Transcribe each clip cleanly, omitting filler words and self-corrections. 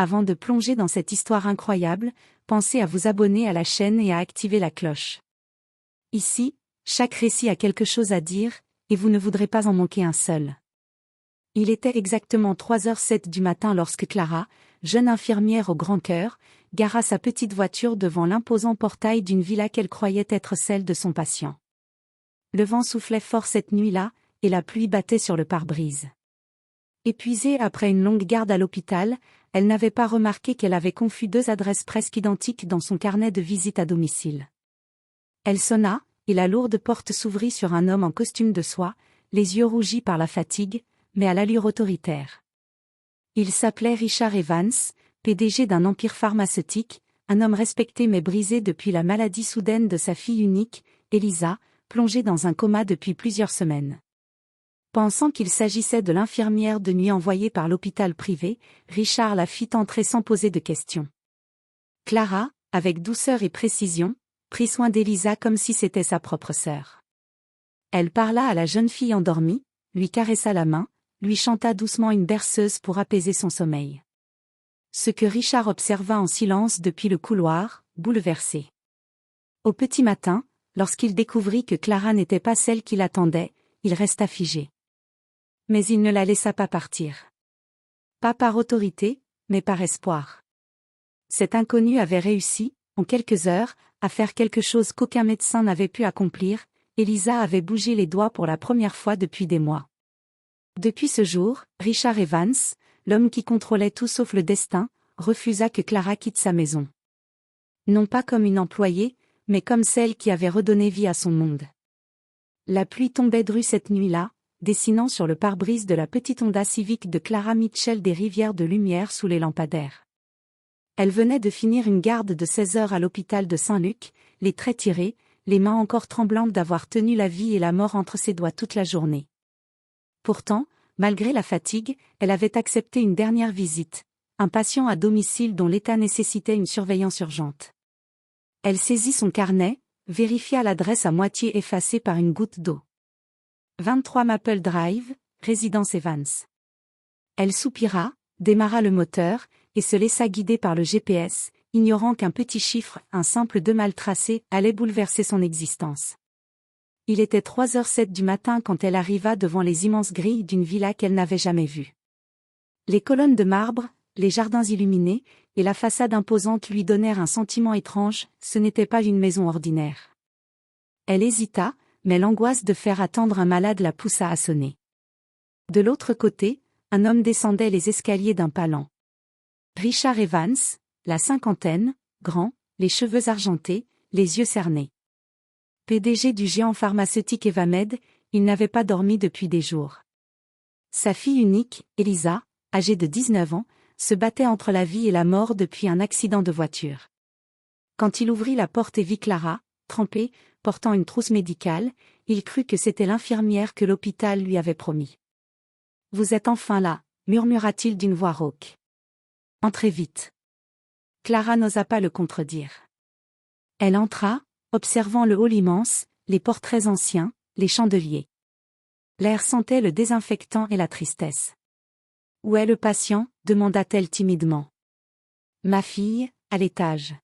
Avant de plonger dans cette histoire incroyable, pensez à vous abonner à la chaîne et à activer la cloche. Ici, chaque récit a quelque chose à dire, et vous ne voudrez pas en manquer un seul. Il était exactement 3h07 du matin lorsque Clara, jeune infirmière au grand cœur, gara sa petite voiture devant l'imposant portail d'une villa qu'elle croyait être celle de son patient. Le vent soufflait fort cette nuit-là, et la pluie battait sur le pare-brise. Épuisée après une longue garde à l'hôpital, elle n'avait pas remarqué qu'elle avait confus 2 adresses presque identiques dans son carnet de visite à domicile. Elle sonna, et la lourde porte s'ouvrit sur un homme en costume de soie, les yeux rougis par la fatigue, mais à l'allure autoritaire. Il s'appelait Richard Evans, PDG d'un empire pharmaceutique, un homme respecté mais brisé depuis la maladie soudaine de sa fille unique, Elisa, plongée dans un coma depuis plusieurs semaines. Pensant qu'il s'agissait de l'infirmière de nuit envoyée par l'hôpital privé, Richard la fit entrer sans poser de questions. Clara, avec douceur et précision, prit soin d'Elisa comme si c'était sa propre sœur. Elle parla à la jeune fille endormie, lui caressa la main, lui chanta doucement une berceuse pour apaiser son sommeil. Ce que Richard observa en silence depuis le couloir, bouleversé. Au petit matin, lorsqu'il découvrit que Clara n'était pas celle qu'il attendait, il resta figé. Mais il ne la laissa pas partir. Pas par autorité, mais par espoir. Cet inconnu avait réussi, en quelques heures, à faire quelque chose qu'aucun médecin n'avait pu accomplir. Elisa avait bougé les doigts pour la première fois depuis des mois. Depuis ce jour, Richard Evans, l'homme qui contrôlait tout sauf le destin, refusa que Clara quitte sa maison. Non pas comme une employée, mais comme celle qui avait redonné vie à son monde. La pluie tombait dru cette nuit-là, dessinant sur le pare-brise de la petite Honda Civic de Clara Mitchell des rivières de lumière sous les lampadaires. Elle venait de finir une garde de 16 heures à l'hôpital de Saint-Luc, les traits tirés, les mains encore tremblantes d'avoir tenu la vie et la mort entre ses doigts toute la journée. Pourtant, malgré la fatigue, elle avait accepté une dernière visite, un patient à domicile dont l'état nécessitait une surveillance urgente. Elle saisit son carnet, vérifia l'adresse à moitié effacée par une goutte d'eau. 23 Maple Drive, résidence Evans. Elle soupira, démarra le moteur, et se laissa guider par le GPS, ignorant qu'un petit chiffre, un simple 2 mal tracé, allait bouleverser son existence. Il était 3h07 du matin quand elle arriva devant les immenses grilles d'une villa qu'elle n'avait jamais vue. Les colonnes de marbre, les jardins illuminés, et la façade imposante lui donnèrent un sentiment étrange, ce n'était pas une maison ordinaire. Elle hésita, mais l'angoisse de faire attendre un malade la poussa à sonner. De l'autre côté, un homme descendait les escaliers d'un pas lent. Richard Evans, la cinquantaine, grand, les cheveux argentés, les yeux cernés. PDG du géant pharmaceutique Evamed, il n'avait pas dormi depuis des jours. Sa fille unique, Elisa, âgée de 19 ans, se battait entre la vie et la mort depuis un accident de voiture. Quand il ouvrit la porte et vit Clara, trempée, portant une trousse médicale, il crut que c'était l'infirmière que l'hôpital lui avait promis. « Vous êtes enfin là », murmura-t-il d'une voix rauque. « Entrez vite. » Clara n'osa pas le contredire. Elle entra, observant le hall immense, les portraits anciens, les chandeliers. L'air sentait le désinfectant et la tristesse. « Où est le patient ?» demanda-t-elle timidement. « Ma fille, à l'étage. »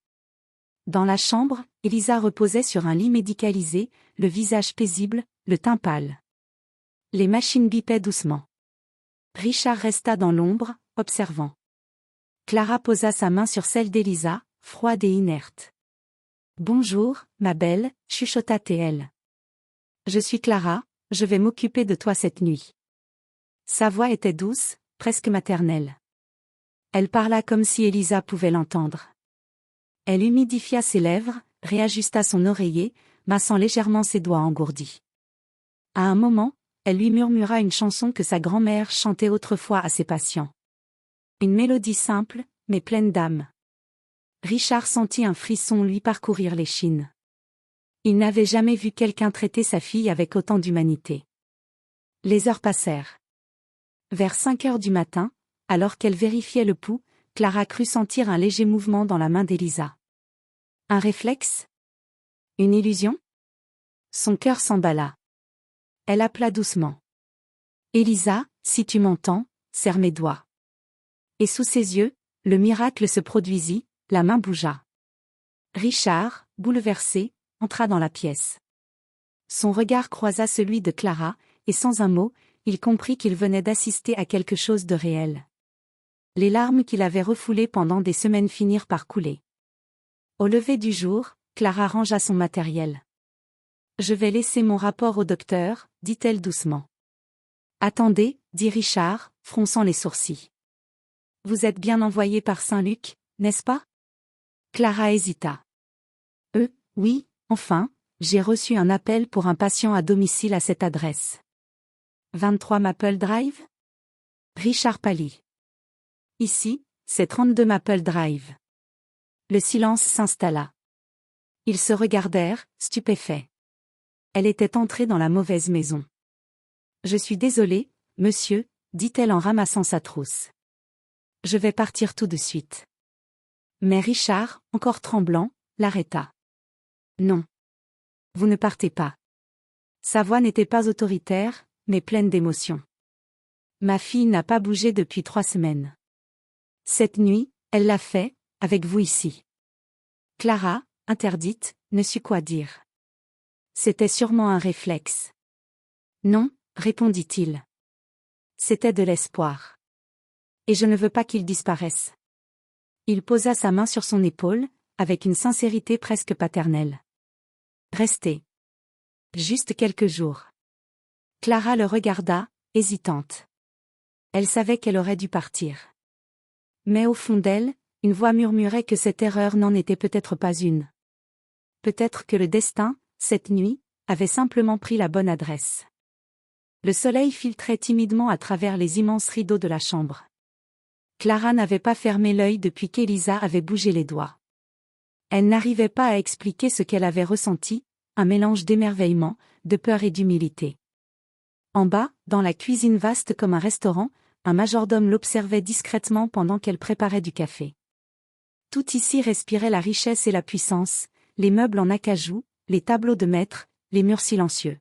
Dans la chambre, Elisa reposait sur un lit médicalisé, le visage paisible, le teint pâle. Les machines bipaient doucement. Richard resta dans l'ombre, observant. Clara posa sa main sur celle d'Elisa, froide et inerte. « Bonjour, ma belle » chuchota-t-elle. « Je suis Clara, je vais m'occuper de toi cette nuit. » Sa voix était douce, presque maternelle. Elle parla comme si Elisa pouvait l'entendre. Elle humidifia ses lèvres, réajusta son oreiller, massant légèrement ses doigts engourdis. À un moment, elle lui murmura une chanson que sa grand-mère chantait autrefois à ses patients. Une mélodie simple, mais pleine d'âme. Richard sentit un frisson lui parcourir l'échine. Il n'avait jamais vu quelqu'un traiter sa fille avec autant d'humanité. Les heures passèrent. Vers 5 heures du matin, alors qu'elle vérifiait le pouls, Clara crut sentir un léger mouvement dans la main d'Elisa. Un réflexe? Une illusion? Son cœur s'emballa. Elle appela doucement. « Elisa, si tu m'entends, serre mes doigts. » Et sous ses yeux, Le miracle se produisit, la main bougea. Richard, bouleversé, entra dans la pièce. Son regard croisa celui de Clara, et sans un mot, il comprit qu'il venait d'assister à quelque chose de réel. Les larmes qu'il avait refoulées pendant des semaines finirent par couler. Au lever du jour, Clara rangea son matériel. « Je vais laisser mon rapport au docteur, dit-elle doucement. « Attendez, dit Richard, fronçant les sourcils. « Vous êtes bien envoyé par Saint-Luc, n'est-ce pas ?» Clara hésita. « Oui, enfin, j'ai reçu un appel pour un patient à domicile à cette adresse. » 23 Maple Drive ? Richard pâlit. « Ici, c'est 32 Maple Drive. » Le silence s'installa. Ils se regardèrent, stupéfaits. Elle était entrée dans la mauvaise maison. « Je suis désolée, monsieur, dit-elle en ramassant sa trousse. Je vais partir tout de suite. » Mais Richard, encore tremblant, l'arrêta. « Non. Vous ne partez pas. » Sa voix n'était pas autoritaire, mais pleine d'émotion. « Ma fille n'a pas bougé depuis 3 semaines. Cette nuit, elle l'a fait, avec vous ici. » Clara, interdite, ne sut quoi dire. C'était sûrement un réflexe. « Non, répondit-il. C'était de l'espoir. Et je ne veux pas qu'il disparaisse. » Il posa sa main sur son épaule, avec une sincérité presque paternelle. « Restez. Juste quelques jours. » Clara le regarda, hésitante. Elle savait qu'elle aurait dû partir. Mais au fond d'elle, une voix murmurait que cette erreur n'en était peut-être pas une. Peut-être que le destin, cette nuit, avait simplement pris la bonne adresse. Le soleil filtrait timidement à travers les immenses rideaux de la chambre. Clara n'avait pas fermé l'œil depuis qu'Elisa avait bougé les doigts. Elle n'arrivait pas à expliquer ce qu'elle avait ressenti, un mélange d'émerveillement, de peur et d'humilité. En bas, dans la cuisine vaste comme un restaurant, un majordome l'observait discrètement pendant qu'elle préparait du café. Tout ici respirait la richesse et la puissance, les meubles en acajou, les tableaux de maître, les murs silencieux.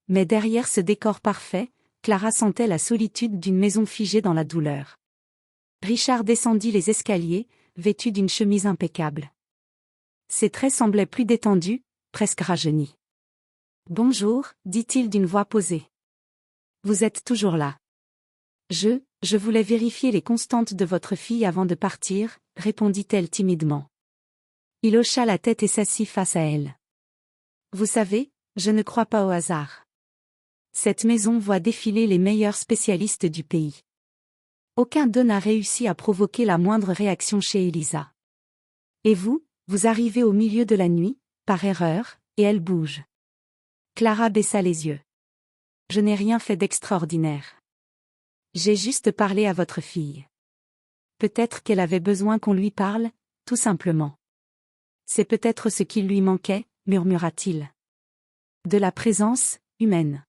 Mais derrière ce décor parfait, Clara sentait la solitude d'une maison figée dans la douleur. Richard descendit les escaliers, vêtu d'une chemise impeccable. Ses traits semblaient plus détendus, presque rajeunis. « Bonjour, dit-il d'une voix posée. Vous êtes toujours là. Je voulais vérifier les constantes de votre fille avant de partir, répondit-elle timidement. Il hocha la tête et s'assit face à elle. Vous savez, je ne crois pas au hasard. Cette maison voit défiler les meilleurs spécialistes du pays. Aucun d'eux n'a réussi à provoquer la moindre réaction chez Elisa. Et vous arrivez au milieu de la nuit, par erreur, et elle bouge. Clara baissa les yeux. Je n'ai rien fait d'extraordinaire. J'ai juste parlé à votre fille. Peut-être qu'elle avait besoin qu'on lui parle, tout simplement. C'est peut-être ce qui lui manquait, murmura-t-il. De la présence, humaine.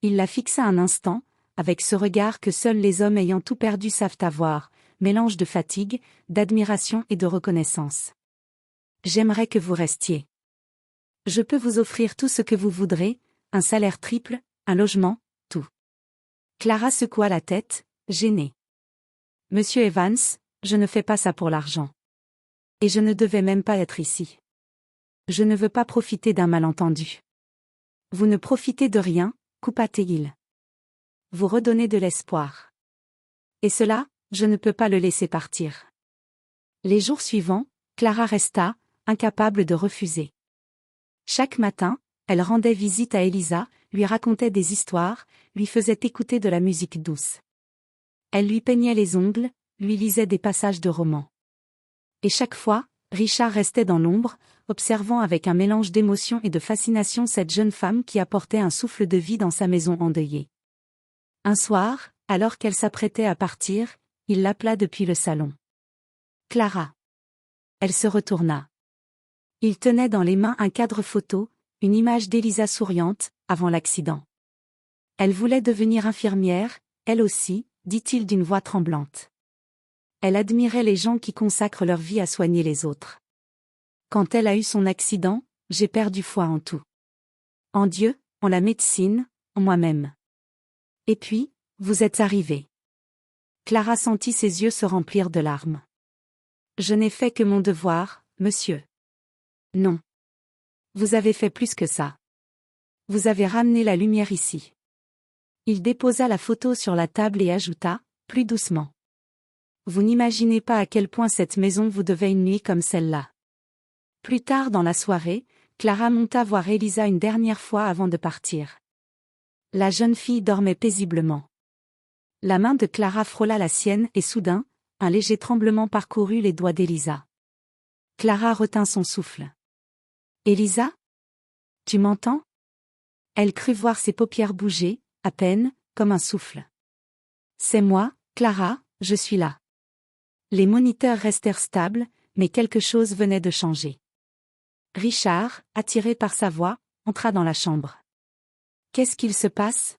Il la fixa un instant, avec ce regard que seuls les hommes ayant tout perdu savent avoir, mélange de fatigue, d'admiration et de reconnaissance. J'aimerais que vous restiez. Je peux vous offrir tout ce que vous voudrez, un salaire triple, un logement, tout. Clara secoua la tête, gênée. Monsieur Evans, je ne fais pas ça pour l'argent. Et je ne devais même pas être ici. Je ne veux pas profiter d'un malentendu. Vous ne profitez de rien, coupa-t-il. Vous redonnez de l'espoir. Et cela, je ne peux pas le laisser partir. Les jours suivants, Clara resta, incapable de refuser. Chaque matin, elle rendait visite à Elisa, lui racontait des histoires, lui faisait écouter de la musique douce. Elle lui peignait les ongles, lui lisait des passages de romans. Et chaque fois, Richard restait dans l'ombre, observant avec un mélange d'émotion et de fascination cette jeune femme qui apportait un souffle de vie dans sa maison endeuillée. Un soir, alors qu'elle s'apprêtait à partir, il l'appela depuis le salon. « Clara !» Elle se retourna. Il tenait dans les mains un cadre photo, une image d'Elisa souriante, avant l'accident. Elle voulait devenir infirmière, elle aussi, dit-il d'une voix tremblante. Elle admirait les gens qui consacrent leur vie à soigner les autres. Quand elle a eu son accident, j'ai perdu foi en tout. En Dieu, en la médecine, en moi-même. Et puis, vous êtes arrivé. Clara sentit ses yeux se remplir de larmes. Je n'ai fait que mon devoir, monsieur. Non. Vous avez fait plus que ça. Vous avez ramené la lumière ici. Il déposa la photo sur la table et ajouta, plus doucement. Vous n'imaginez pas à quel point cette maison vous devait une nuit comme celle-là. Plus tard dans la soirée, Clara monta voir Elisa une dernière fois avant de partir. La jeune fille dormait paisiblement. La main de Clara frôla la sienne et soudain, un léger tremblement parcourut les doigts d'Elisa. Clara retint son souffle. Elisa? Tu m'entends? Elle crut voir ses paupières bouger, à peine, comme un souffle. C'est moi, Clara, je suis là. Les moniteurs restèrent stables, mais quelque chose venait de changer. Richard, attiré par sa voix, entra dans la chambre. Qu'est-ce qu'il se passe?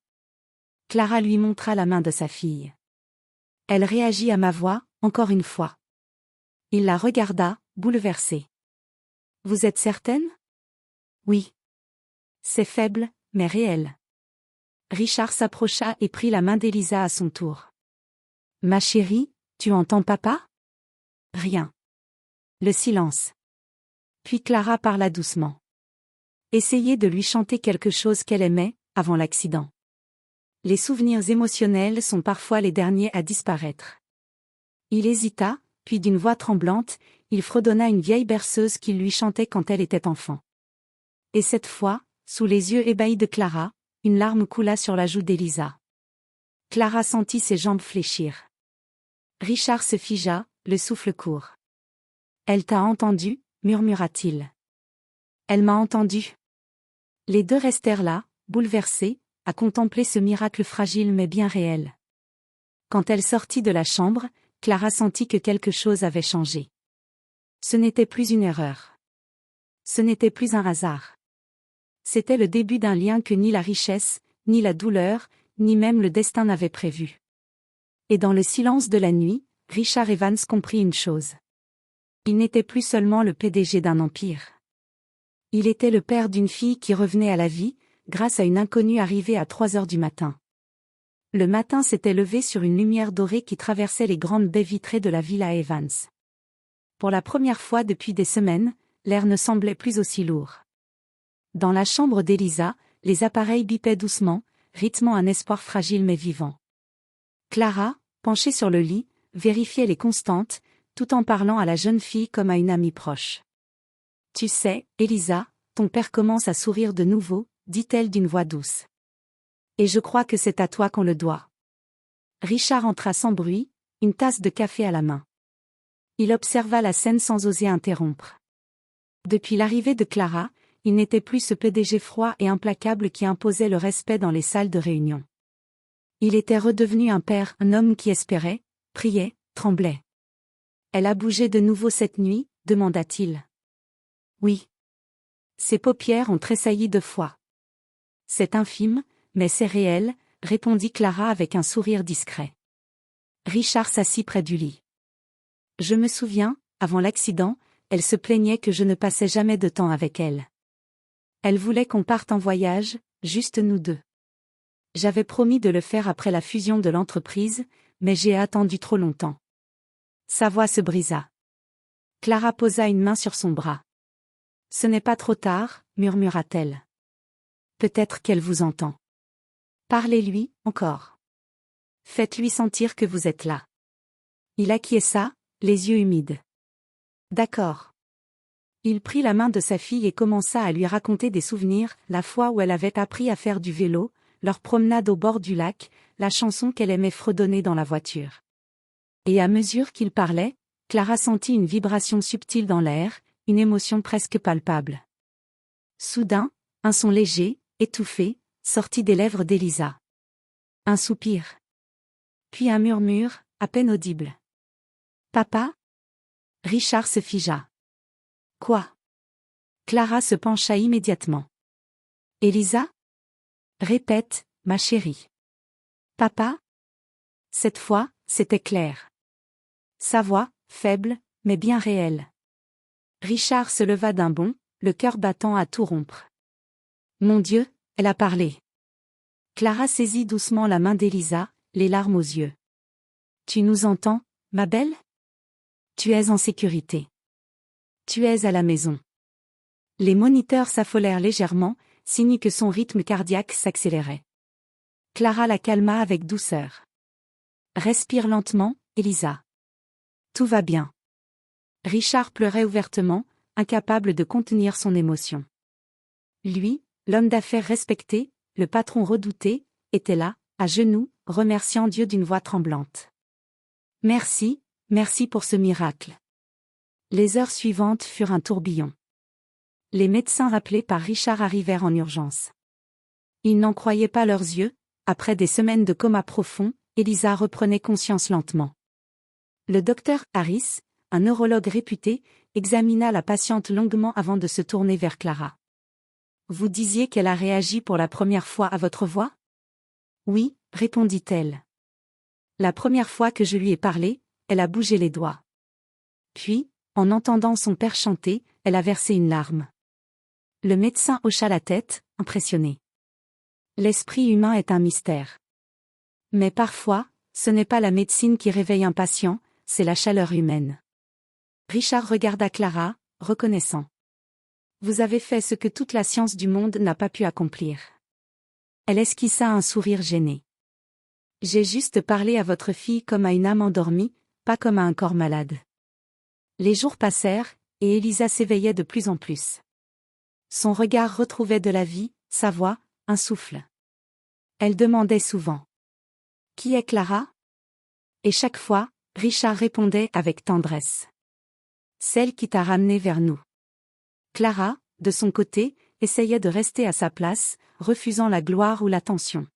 Clara lui montra la main de sa fille. Elle réagit à ma voix, encore une fois. Il la regarda, bouleversé. Vous êtes certaine? Oui. C'est faible, mais réel. Richard s'approcha et prit la main d'Elisa à son tour. Ma chérie, tu entends papa? Rien. Le silence. Puis Clara parla doucement. Essayez de lui chanter quelque chose qu'elle aimait, avant l'accident. Les souvenirs émotionnels sont parfois les derniers à disparaître. Il hésita, puis d'une voix tremblante, il fredonna une vieille berceuse qu'il lui chantait quand elle était enfant. Et cette fois, sous les yeux ébahis de Clara, une larme coula sur la joue d'Elisa. Clara sentit ses jambes fléchir. Richard se figea, le souffle court. Elle t'a entendu, murmura-t-il. Elle m'a entendu. Les deux restèrent là, bouleversés, à contempler ce miracle fragile mais bien réel. Quand elle sortit de la chambre, Clara sentit que quelque chose avait changé. Ce n'était plus une erreur. Ce n'était plus un hasard. C'était le début d'un lien que ni la richesse, ni la douleur, ni même le destin n'avaient prévu. Et dans le silence de la nuit, Richard Evans comprit une chose. Il n'était plus seulement le PDG d'un empire. Il était le père d'une fille qui revenait à la vie, grâce à une inconnue arrivée à 3 heures du matin. Le matin s'était levé sur une lumière dorée qui traversait les grandes baies vitrées de la villa Evans. Pour la première fois depuis des semaines, l'air ne semblait plus aussi lourd. Dans la chambre d'Elisa, les appareils bipaient doucement, rythmant un espoir fragile mais vivant. Clara, penchée sur le lit, vérifiait les constantes, tout en parlant à la jeune fille comme à une amie proche. « Tu sais, Elisa, ton père commence à sourire de nouveau, » dit-elle d'une voix douce. « Et je crois que c'est à toi qu'on le doit. » Richard entra sans bruit, une tasse de café à la main. Il observa la scène sans oser interrompre. Depuis l'arrivée de Clara, il n'était plus ce PDG froid et implacable qui imposait le respect dans les salles de réunion. Il était redevenu un père, un homme qui espérait, priait, tremblait. « Elle a bougé de nouveau cette nuit ?» demanda-t-il. « Oui. » Ses paupières ont tressailli 2 fois. « C'est infime, mais c'est réel », répondit Clara avec un sourire discret. Richard s'assit près du lit. « Je me souviens, avant l'accident, elle se plaignait que je ne passais jamais de temps avec elle. Elle voulait qu'on parte en voyage, juste nous deux. J'avais promis de le faire après la fusion de l'entreprise, mais j'ai attendu trop longtemps. » Sa voix se brisa. Clara posa une main sur son bras. « Ce n'est pas trop tard, » murmura-t-elle. « Peut-être qu'elle vous entend. Parlez-lui, encore. Faites-lui sentir que vous êtes là. » Il acquiesça, les yeux humides. « D'accord. » Il prit la main de sa fille et commença à lui raconter des souvenirs, la fois où elle avait appris à faire du vélo, leur promenade au bord du lac, la chanson qu'elle aimait fredonner dans la voiture. Et à mesure qu'il parlait, Clara sentit une vibration subtile dans l'air, une émotion presque palpable. Soudain, un son léger, étouffé, sortit des lèvres d'Elisa. Un soupir. Puis un murmure, à peine audible. « Papa ?» Richard se figea. « Quoi ?» Clara se pencha immédiatement. « Elisa ?» Répète, ma chérie. « Papa ?» Cette fois, c'était clair. Sa voix, faible, mais bien réelle. Richard se leva d'un bond, le cœur battant à tout rompre. « Mon Dieu, elle a parlé. » Clara saisit doucement la main d'Elisa, les larmes aux yeux. Tu nous entends, ma belle? Tu es en sécurité. Tu es à la maison. Les moniteurs s'affolèrent légèrement, signe que son rythme cardiaque s'accélérait. Clara la calma avec douceur. Respire lentement, Elisa. Tout va bien. Richard pleurait ouvertement, incapable de contenir son émotion. Lui, l'homme d'affaires respecté, le patron redouté, était là, à genoux, remerciant Dieu d'une voix tremblante. Merci, merci pour ce miracle. Les heures suivantes furent un tourbillon. Les médecins rappelés par Richard arrivèrent en urgence. Ils n'en croyaient pas leurs yeux, après des semaines de coma profond, Elisa reprenait conscience lentement. Le docteur Harris, un neurologue réputé, examina la patiente longuement avant de se tourner vers Clara. Vous disiez qu'elle a réagi pour la première fois à votre voix? Oui, répondit-elle. La première fois que je lui ai parlé, elle a bougé les doigts. Puis, en entendant son père chanter, elle a versé une larme. Le médecin hocha la tête, impressionné. L'esprit humain est un mystère. Mais parfois, ce n'est pas la médecine qui réveille un patient, c'est la chaleur humaine. Richard regarda Clara, reconnaissant. Vous avez fait ce que toute la science du monde n'a pas pu accomplir. Elle esquissa un sourire gêné. J'ai juste parlé à votre fille comme à une âme endormie, pas comme à un corps malade. Les jours passèrent, et Elisa s'éveillait de plus en plus. Son regard retrouvait de la vie, sa voix, un souffle. Elle demandait souvent. Qui est Clara? Et chaque fois, Richard répondait avec tendresse. Celle qui t'a ramenée vers nous. Clara, de son côté, essayait de rester à sa place, refusant la gloire ou l'attention.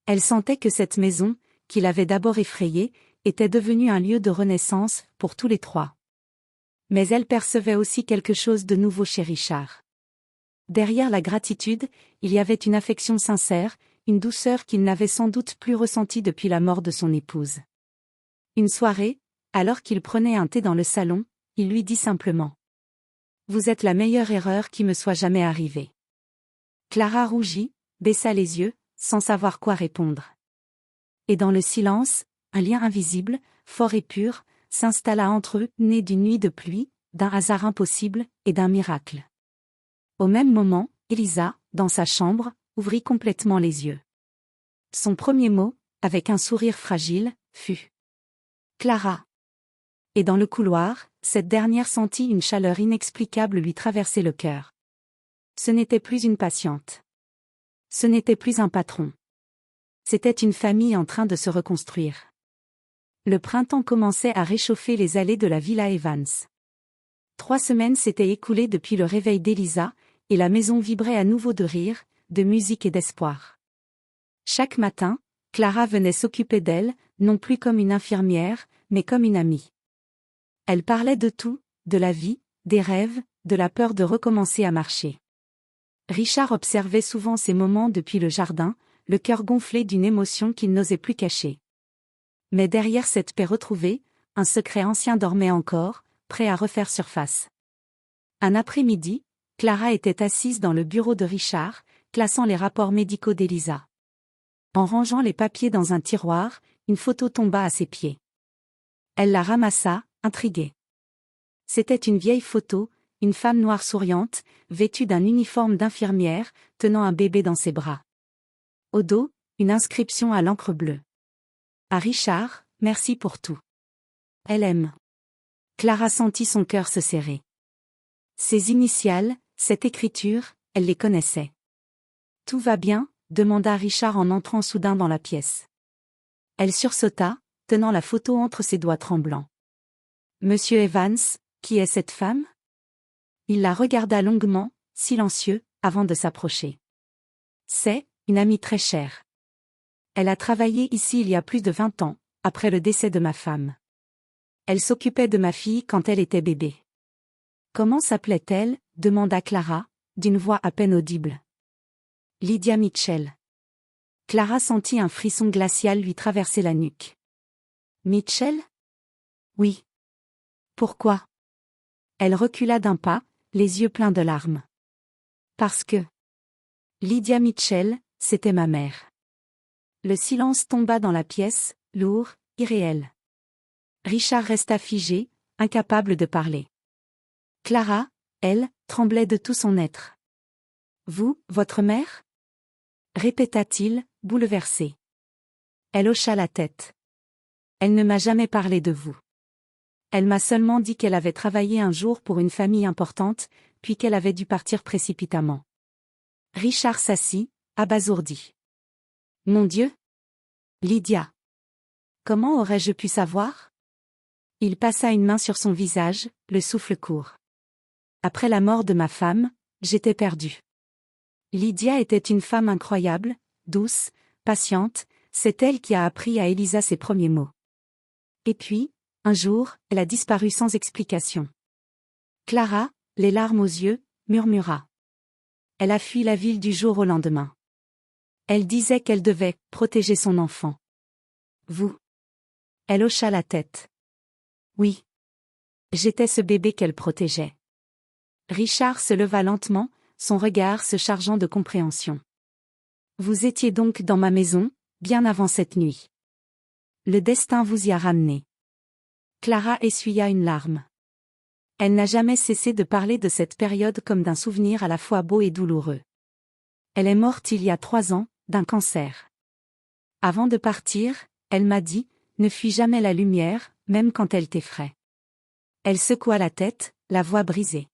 Elle sentait que cette maison, qui l'avait d'abord effrayée, était devenue un lieu de renaissance pour tous les trois. Mais elle percevait aussi quelque chose de nouveau chez Richard. Derrière la gratitude, il y avait une affection sincère, une douceur qu'il n'avait sans doute plus ressentie depuis la mort de son épouse. Une soirée, alors qu'il prenait un thé dans le salon, il lui dit simplement. Vous êtes la meilleure erreur qui me soit jamais arrivée. Clara rougit, baissa les yeux, sans savoir quoi répondre. Et dans le silence, un lien invisible, fort et pur, s'installa entre eux, né d'une nuit de pluie, d'un hasard impossible, et d'un miracle. Au même moment, Elisa, dans sa chambre, ouvrit complètement les yeux. Son premier mot, avec un sourire fragile, fut « Clara ». Et dans le couloir, cette dernière sentit une chaleur inexplicable lui traverser le cœur. Ce n'était plus une patiente. Ce n'était plus un patron. C'était une famille en train de se reconstruire. Le printemps commençait à réchauffer les allées de la Villa Evans. 3 semaines s'étaient écoulées depuis le réveil d'Elisa, et la maison vibrait à nouveau de rire, de musique et d'espoir. Chaque matin, Clara venait s'occuper d'elle, non plus comme une infirmière, mais comme une amie. Elle parlait de tout, de la vie, des rêves, de la peur de recommencer à marcher. Richard observait souvent ces moments depuis le jardin, le cœur gonflé d'une émotion qu'il n'osait plus cacher. Mais derrière cette paix retrouvée, un secret ancien dormait encore, prêt à refaire surface. Un après-midi, Clara était assise dans le bureau de Richard, classant les rapports médicaux d'Elisa. En rangeant les papiers dans un tiroir, une photo tomba à ses pieds. Elle la ramassa, intriguée. C'était une vieille photo, une femme noire souriante, vêtue d'un uniforme d'infirmière, tenant un bébé dans ses bras. Au dos, une inscription à l'encre bleue. À Richard, merci pour tout. Elle aime. Clara sentit son cœur se serrer. Ses initiales, cette écriture, elle les connaissait. Tout va bien? Demanda Richard en entrant soudain dans la pièce. Elle sursauta, tenant la photo entre ses doigts tremblants. Monsieur Evans, qui est cette femme? Il la regarda longuement, silencieux, avant de s'approcher. C'est une amie très chère. Elle a travaillé ici il y a plus de 20 ans, après le décès de ma femme. Elle s'occupait de ma fille quand elle était bébé. Comment s'appelait-elle? Demanda Clara, d'une voix à peine audible. Lydia Mitchell. Clara sentit un frisson glacial lui traverser la nuque. Mitchell? Oui. Pourquoi? Elle recula d'un pas, les yeux pleins de larmes. Parce que Lydia Mitchell, c'était ma mère. Le silence tomba dans la pièce, lourd, irréel. Richard resta figé, incapable de parler. Clara, elle, tremblait de tout son être. Vous, votre mère? Répéta-t-il, bouleversé. Elle hocha la tête. Elle ne m'a jamais parlé de vous. Elle m'a seulement dit qu'elle avait travaillé un jour pour une famille importante, puis qu'elle avait dû partir précipitamment. Richard s'assit, abasourdi. Mon Dieu! Lydia! Comment aurais-je pu savoir? Il passa une main sur son visage, le souffle court. Après la mort de ma femme, j'étais perdu. Lydia était une femme incroyable, douce, patiente, c'est elle qui a appris à Elisa ses premiers mots. Et puis, un jour, elle a disparu sans explication. Clara, les larmes aux yeux, murmura. Elle a fui la ville du jour au lendemain. Elle disait qu'elle devait protéger son enfant. Vous? Elle hocha la tête. Oui. J'étais ce bébé qu'elle protégeait. Richard se leva lentement, son regard se chargeant de compréhension. Vous étiez donc dans ma maison, bien avant cette nuit. Le destin vous y a ramené. Clara essuya une larme. Elle n'a jamais cessé de parler de cette période comme d'un souvenir à la fois beau et douloureux. Elle est morte il y a 3 ans, d'un cancer. Avant de partir, elle m'a dit, ne fuis jamais la lumière, même quand elle t'effraie. Elle secoua la tête, la voix brisée.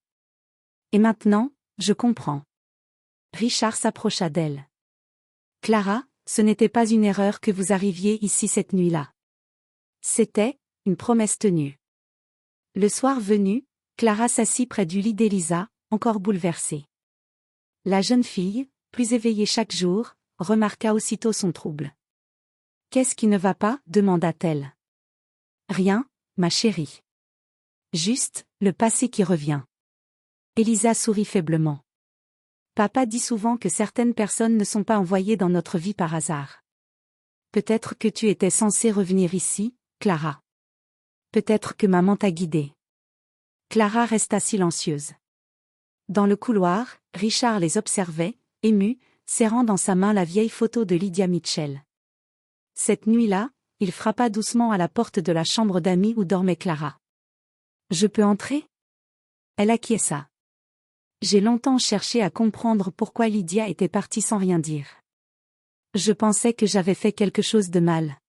Et maintenant, je comprends. Richard s'approcha d'elle. Clara, ce n'était pas une erreur que vous arriviez ici cette nuit-là. C'était une promesse tenue. Le soir venu, Clara s'assit près du lit d'Elisa, encore bouleversée. La jeune fille, plus éveillée chaque jour, remarqua aussitôt son trouble. « Qu'est-ce qui ne va pas ?» demanda-t-elle. « Rien, ma chérie. Juste, le passé qui revient. » Elisa sourit faiblement. « Papa dit souvent que certaines personnes ne sont pas envoyées dans notre vie par hasard. Peut-être que tu étais censée revenir ici, Clara. Peut-être que maman t'a guidée. » Clara resta silencieuse. Dans le couloir, Richard les observait, ému, serrant dans sa main la vieille photo de Lydia Mitchell. Cette nuit-là, il frappa doucement à la porte de la chambre d'amis où dormait Clara. « Je peux entrer ?» Elle acquiesça. J'ai longtemps cherché à comprendre pourquoi Lydia était partie sans rien dire. Je pensais que j'avais fait quelque chose de mal.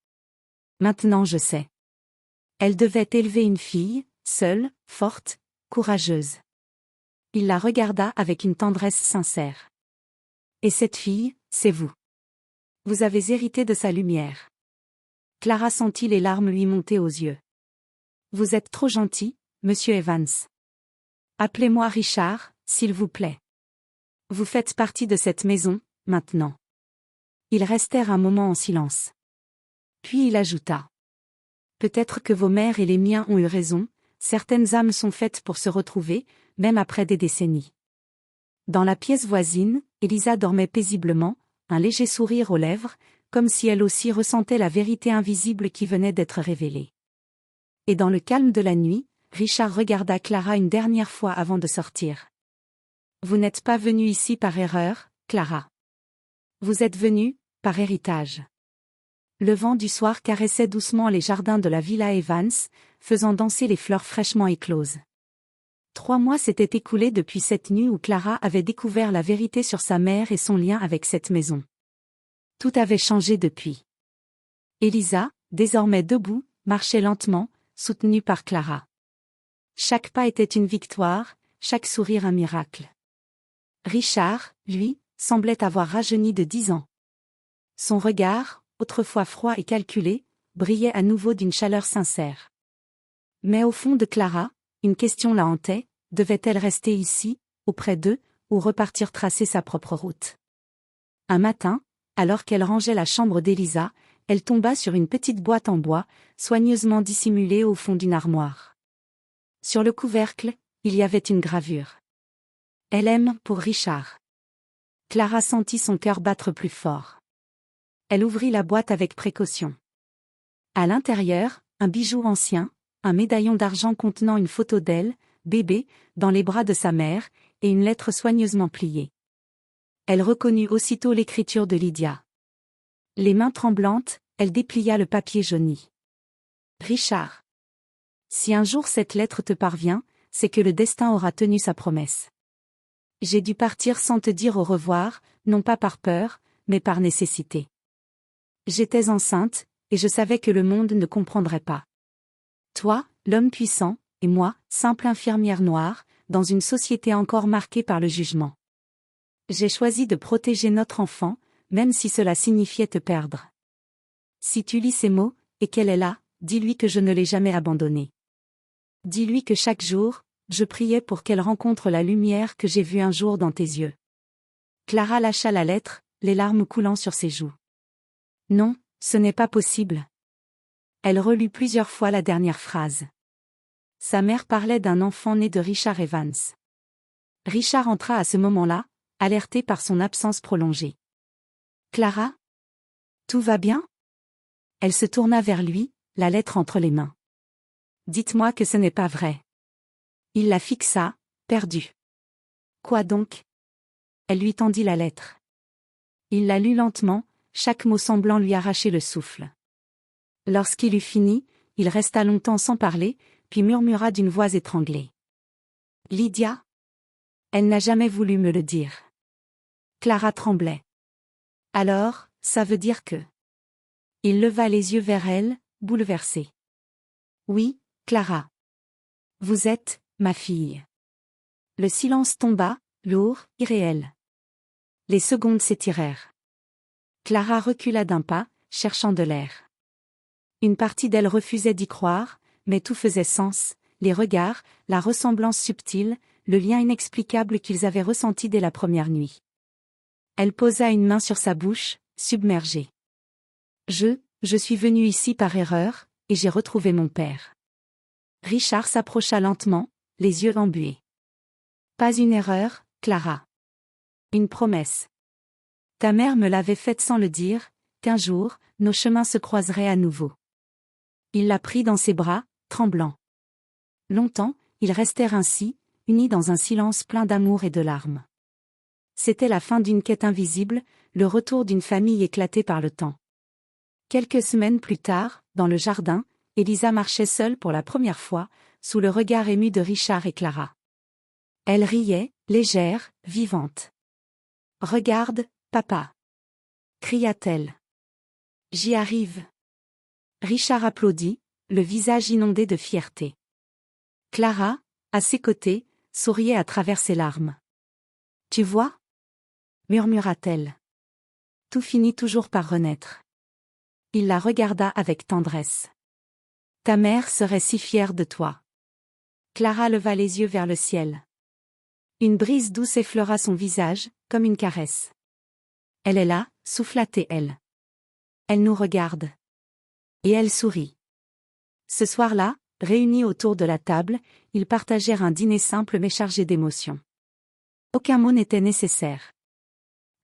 Maintenant je sais. Elle devait élever une fille, seule, forte, courageuse. Il la regarda avec une tendresse sincère. Et cette fille, c'est vous. Vous avez hérité de sa lumière. Clara sentit les larmes lui monter aux yeux. Vous êtes trop gentil, monsieur Evans. Appelez-moi Richard, s'il vous plaît. Vous faites partie de cette maison, maintenant. Ils restèrent un moment en silence. Puis il ajouta. Peut-être que vos mères et les miens ont eu raison, certaines âmes sont faites pour se retrouver, même après des décennies. Dans la pièce voisine, Elisa dormait paisiblement, un léger sourire aux lèvres, comme si elle aussi ressentait la vérité invisible qui venait d'être révélée. Et dans le calme de la nuit, Richard regarda Clara une dernière fois avant de sortir. Vous n'êtes pas venue ici par erreur, Clara. Vous êtes venue, par héritage. Le vent du soir caressait doucement les jardins de la Villa Evans, faisant danser les fleurs fraîchement écloses. 3 mois s'étaient écoulés depuis cette nuit où Clara avait découvert la vérité sur sa mère et son lien avec cette maison. Tout avait changé depuis. Elisa, désormais debout, marchait lentement, soutenue par Clara. Chaque pas était une victoire, chaque sourire un miracle. Richard, lui, semblait avoir rajeuni de 10 ans. Son regard, autrefois froid et calculé, brillait à nouveau d'une chaleur sincère. Mais au fond de Clara, une question la hantait, devait-elle rester ici, auprès d'eux, ou repartir tracer sa propre route? Un matin, alors qu'elle rangeait la chambre d'Elisa, elle tomba sur une petite boîte en bois, soigneusement dissimulée au fond d'une armoire. Sur le couvercle, il y avait une gravure. Elle aime pour Richard. Clara sentit son cœur battre plus fort. Elle ouvrit la boîte avec précaution. À l'intérieur, un bijou ancien, un médaillon d'argent contenant une photo d'elle, bébé, dans les bras de sa mère, et une lettre soigneusement pliée. Elle reconnut aussitôt l'écriture de Lydia. Les mains tremblantes, elle déplia le papier jauni. Richard. Si un jour cette lettre te parvient, c'est que le destin aura tenu sa promesse. J'ai dû partir sans te dire au revoir, non pas par peur, mais par nécessité. J'étais enceinte, et je savais que le monde ne comprendrait pas. Toi, l'homme puissant, et moi, simple infirmière noire, dans une société encore marquée par le jugement. J'ai choisi de protéger notre enfant, même si cela signifiait te perdre. Si tu lis ces mots, et qu'elle est là, dis-lui que je ne l'ai jamais abandonnée. Dis-lui que chaque jour, je priais pour qu'elle rencontre la lumière que j'ai vue un jour dans tes yeux. Clara lâcha la lettre, les larmes coulant sur ses joues. Non, ce n'est pas possible. Elle relut plusieurs fois la dernière phrase. Sa mère parlait d'un enfant né de Richard Evans. Richard entra à ce moment-là, alerté par son absence prolongée. Clara? Tout va bien? Elle se tourna vers lui, la lettre entre les mains. Dites-moi que ce n'est pas vrai. Il la fixa, perdu. Quoi donc? Elle lui tendit la lettre. Il la lut lentement, chaque mot semblant lui arracher le souffle. Lorsqu'il eut fini, il resta longtemps sans parler, puis murmura d'une voix étranglée. Lydia? Elle n'a jamais voulu me le dire. Clara tremblait. Alors, ça veut dire que... Il leva les yeux vers elle, bouleversé. Oui, Clara. Vous êtes, ma fille. Le silence tomba, lourd, irréel. Les secondes s'étirèrent. Clara recula d'un pas, cherchant de l'air. Une partie d'elle refusait d'y croire, mais tout faisait sens, les regards, la ressemblance subtile, le lien inexplicable qu'ils avaient ressenti dès la première nuit. Elle posa une main sur sa bouche, submergée. Je suis venue ici par erreur, et j'ai retrouvé mon père. Richard s'approcha lentement, les yeux embués. Pas une erreur, Clara. Une promesse. Ta mère me l'avait faite sans le dire, qu'un jour, nos chemins se croiseraient à nouveau. Il la prit dans ses bras, tremblant. Longtemps, ils restèrent ainsi, unis dans un silence plein d'amour et de larmes. C'était la fin d'une quête invisible, le retour d'une famille éclatée par le temps. Quelques semaines plus tard, dans le jardin, Elisa marchait seule pour la première fois, sous le regard ému de Richard et Clara. Elle riait, légère, vivante. « Regarde, papa !» cria-t-elle. « J'y arrive !» Richard applaudit, le visage inondé de fierté. Clara, à ses côtés, souriait à travers ses larmes. « Tu vois ?» murmura-t-elle. Tout finit toujours par renaître. Il la regarda avec tendresse. « Ta mère serait si fière de toi. » Clara leva les yeux vers le ciel. Une brise douce effleura son visage, comme une caresse. « Elle est là, souffla-t-elle. Elle nous regarde. » Et elle sourit. Ce soir-là, réunis autour de la table, ils partagèrent un dîner simple mais chargé d'émotions. Aucun mot n'était nécessaire.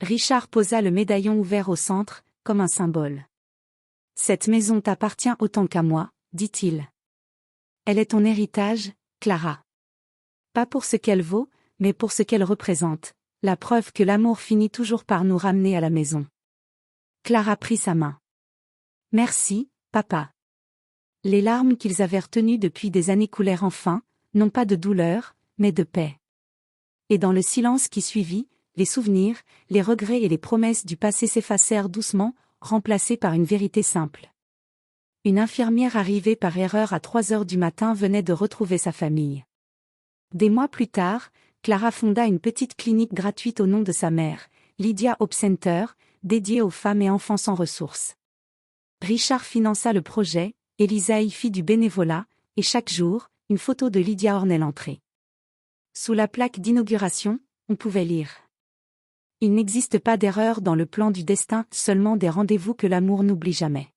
Richard posa le médaillon ouvert au centre, comme un symbole. « Cette maison t'appartient autant qu'à moi, » dit-il. « Elle est ton héritage, Clara. Pas pour ce qu'elle vaut, mais pour ce qu'elle représente, la preuve que l'amour finit toujours par nous ramener à la maison. » Clara prit sa main. « Merci, papa. » Les larmes qu'ils avaient retenues depuis des années coulèrent enfin, non pas de douleur, mais de paix. Et dans le silence qui suivit, les souvenirs, les regrets et les promesses du passé s'effacèrent doucement, remplacés par une vérité simple. Une infirmière arrivée par erreur à 3 heures du matin venait de retrouver sa famille. Des mois plus tard, Clara fonda une petite clinique gratuite au nom de sa mère, Lydia Hope Center, dédiée aux femmes et enfants sans ressources. Richard finança le projet, Elisa y fit du bénévolat, et chaque jour, une photo de Lydia ornait l'entrée. Sous la plaque d'inauguration, on pouvait lire. Il n'existe pas d'erreur dans le plan du destin, seulement des rendez-vous que l'amour n'oublie jamais.